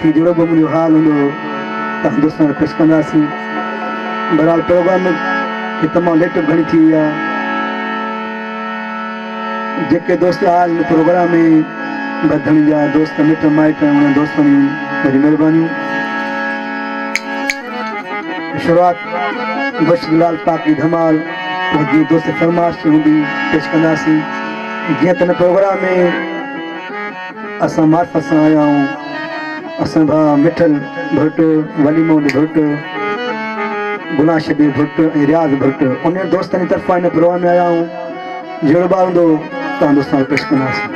थी जोड़ो मुझे हाल होंगे तव्हां दोस्तों ने पेश कंदासीं। बहरहाल प्रोग्राम की तमाम लेट घणी थी हुई आहे। जेके दोस्त आज प्रोग्राम में बधण जा दोस्त मिट माइट उन दोस्तों की बड़ी मेहरबानी। शुरुआत बश बिलाल पाक की धमाल जी दोस्त फरमाश होंगी पेश कंदासीं। जीअं त प्रोग्राम में असां मार्फत सां आया आहियूं। असां भाउ मिठल भट्ट, वलीमोहन भट्ट, गुलाम शबीर भट्ट ऐं रियाज़ भट्ट उन दोस्तनि जी तरफ़ां हिन प्रोग्राम में आया आहियूं। जहिड़ो ॿार हूंदो तव्हां दोस्तनि पेश कंदासीं।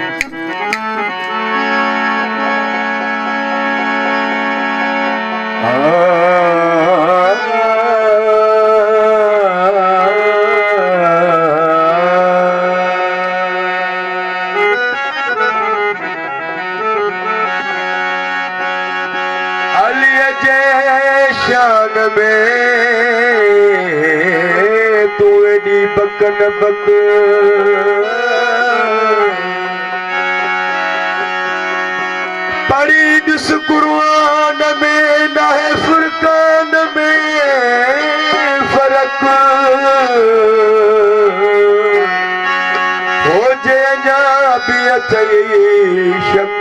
तू एडी बकन बक पढ़ी जिस कुरान में ना है फुरकान में फर्क हो जे ना भी अथई शक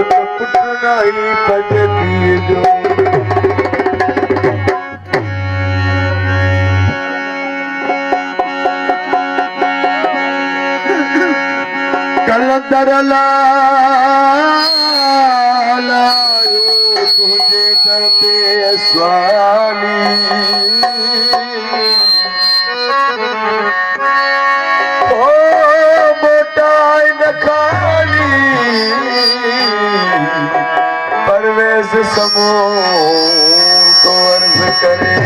तो पुटना ही पजती जो कलंदर लायो तुझे दर पे स्वाली ओ मोटाई न खाली परवेज समो तो अर्ज करे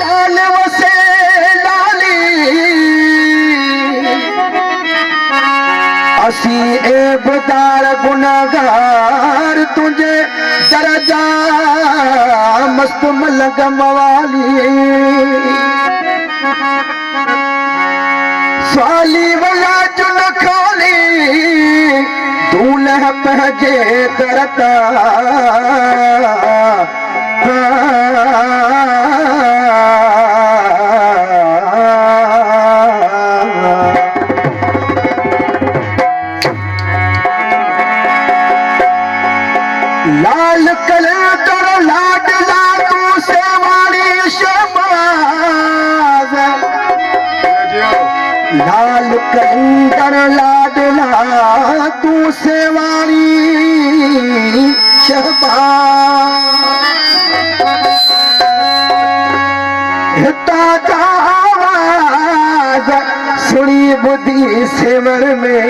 लाल वसे लाली असी एबदार गुनाहगार तुझे दरजा मस्त मलंग मवाली साली वाला जुन खाली दूल पहजे करता लाल कलंदर लाडला तू सेवाली शबाज लाल कलंदर लाडला तू सेवाली शबाज हिता का आवाज सुनी बुधी सेवर में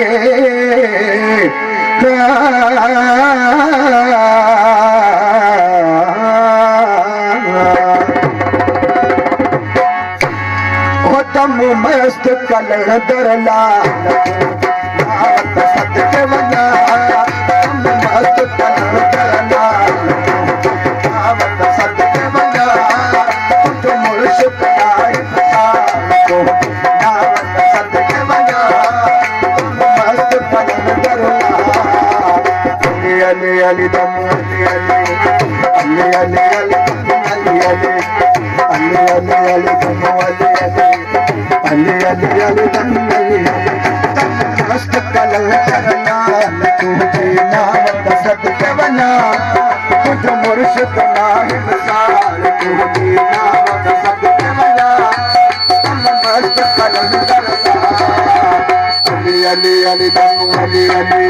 तम मस्त कलंदर लाल सदके वञा तम मस्त कलंदर लाल सदके वञा तुझो मुर्शिद सदके वञा तम मस्त कलंदर अली अली दम अली अली अली अली अली अली अली अली अली दम अली अली अली अली दम अली मस्त कलंदर लाल तुझे नाम सदके वञा तुझो मुर्शिद नाहि मिसाल तुझे नाम सदके वञा मस्त कलंदर अली अली अली दम अली अली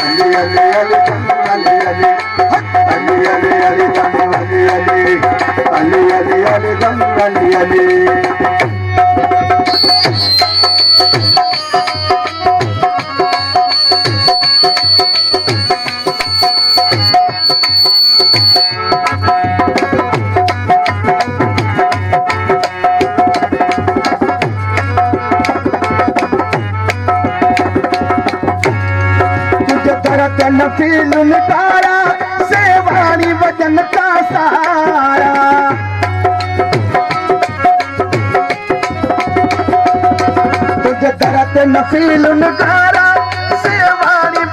अली अली अली दम अली अली अली अली अली दम अली अली अली अली अली दम अली अली नफील तारा सेवानी वजन का सारा तुझे दरत नफील तारा सेवानी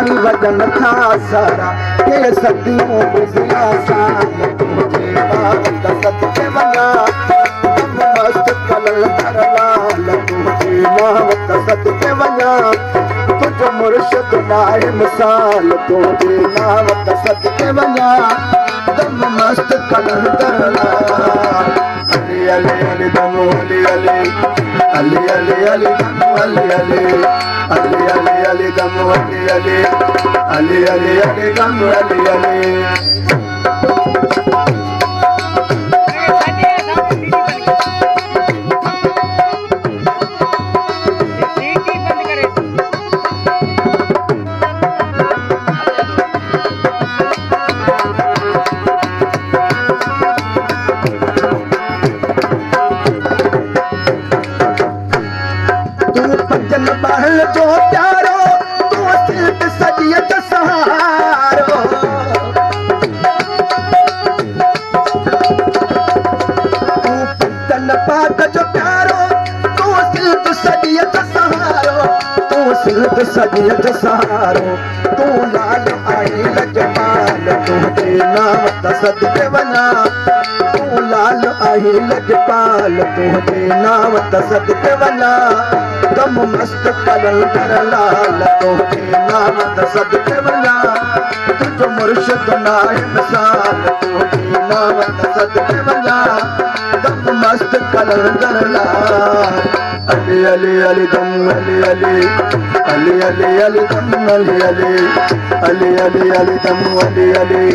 पानी वजन था सारा के सदियों गुजरा साल तुझे नावत सदके वञा दम मस्त कलर कर लाल तुझे नावत सदके वञा तुझो मुर्शिद नाए मिसाल तुझे नावत सदके वञा दम मस्त कलर कर लाल अली अली अली दम अली अली अली अली अली दम अली अली अली अली अली दम अली अली अली अली अली दम अली अली महल जो प्यारो तू सिर्फ सदियत सहारो तू पतन पाक जो प्यारो तू सिर्फ सदियत सहारो तू सिर्फ सदियत सहारो तू लाल आई लजपाल तुझे नावत सदके वञा तू लाल आई लजपाल तुझे नावत सदके वञा दम मस्त कलर कर लाल तुझे नावत सदके वञा तुझो मुर्शिद नाए मिसाल तुझे नावत सदके वञा दम मस्त कलर कर लाल अली अली अली दम अली अली अली अली अली दम अली अली अली अली अली दम अली अली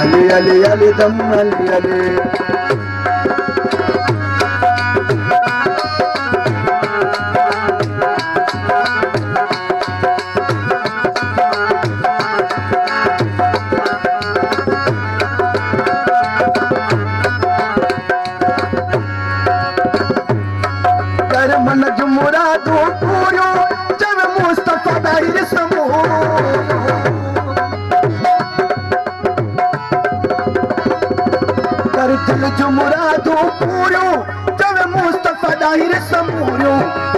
अली अली अली दम अली अली मन जो मुरादो पूरो जब मुस्तफा दाहिर समो कर दिल जो मुरादो पूरो जब मुस्तफा दाहिर समूरो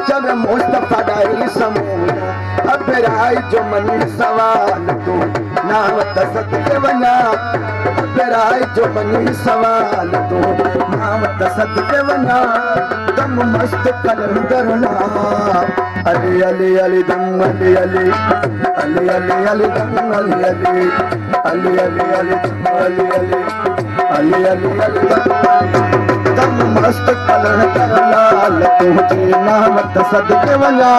जब मुस्तफा दाहिर समूरो अब राय जो मन सवाल तो नावत सदके वञा अब राय जो मन सवाल तो नावत सदके वञा दम मस्त कलर करना अली अली अली दम अली अली अली अली अली दम अली अली अली अली अली दम अली अली अली अली अली दम मस्त कलर करना तुझे नावत सदके वञा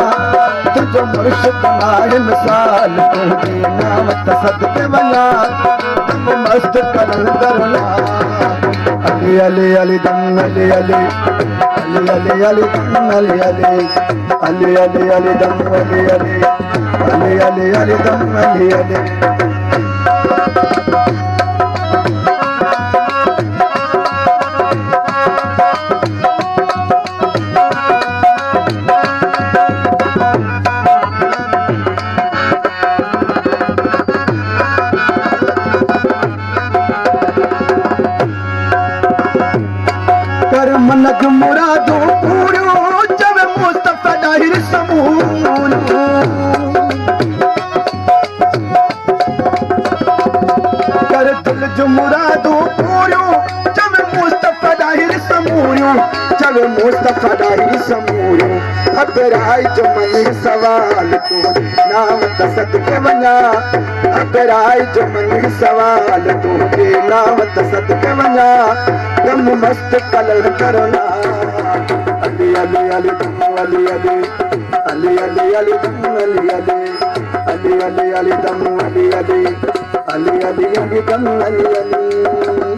तुझो मुर्शिद नाए मिसाल तुझे नावत सदके वञा दम मस्त कलर करना अली अली अली दम अली अली अली अली अली दम अली अली अली अली अली दम अली अली अली अली अली दम अली अली कर मनक मुरादो पूरो जब मुस्तफा दाहिर समूरो कर दिल जो मुरादो पूरो जब मुस्तफा दाहिर समूरो जब मुस्तफा दाहिर समूरो अब राय जो मन सवाल तो नावत सदके वञा अब राय जो मन सवाल तो नावत सदके वञा दम मस्त कलर करना अली अली अली दम अली अली अली अली अली दम अली अली अली अली अली दम अली अली अली अली अली दम अली अली